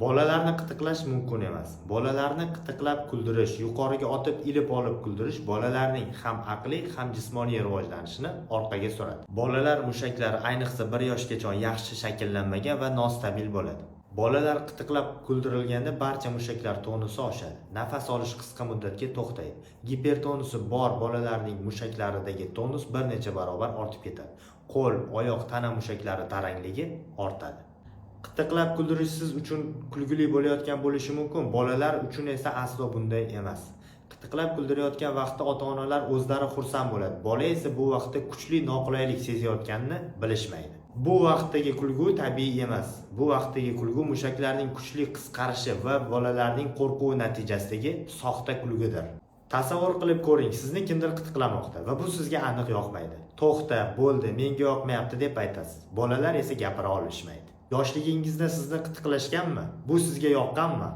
Bolalarni qitiqlash mumkin emas. Bolalarni qitiqlab kuldirish, yuqoriga otib ilib olib kuldirish bolalarning ham aqliy, ham jismoniy rivojlanishini orqaga suradi. Bolalar mushaklari ayniqsa 1 yoshgacha yaxshi shakllanmagan va nostabil bo'ladi. Bolalar qitiqlab kuldirilganda barcha mushaklar tonusi oshadi. Nafas olish qisqa muddatga to'xtaydi. Gipertonusi bor bolalarning mushaklaridagi tonus bir necha barobar ortib ketadi. Qo'l, oyoq, tana mushaklari tarangligi ortadi. Qitiqlab kuldirish siz uchun kulgili bo'layotgan bo'lishi mumkin, bolalar uchun esa aslo bunday emas. Qitiqlab kuldirayotgan vaqtda ota-onalar o'zlari xursand bo'ladi. Bola esa bu vaqtda kuchli noqulaylik sezayotganini bilishmaydi. Bu vaqtdagi kulgu tabiiy emas. Bu vaqtdagi kulgu mushaklarning kuchli qisqarishi va bolalarning qo'rquvi natijasidagi soxta kulgudir. Tasavvur qilib ko'ring, sizni kimdir qitiqlamoqda va bu sizga aniq yoqmaydi. To'xta, bo'ldi, menga yoqmayapti deb aytasiz. Bolalar esa gapira olishmaydi. Yoshligingizda sizni qitiqlashganmi? Bu sizga yoqqanmi?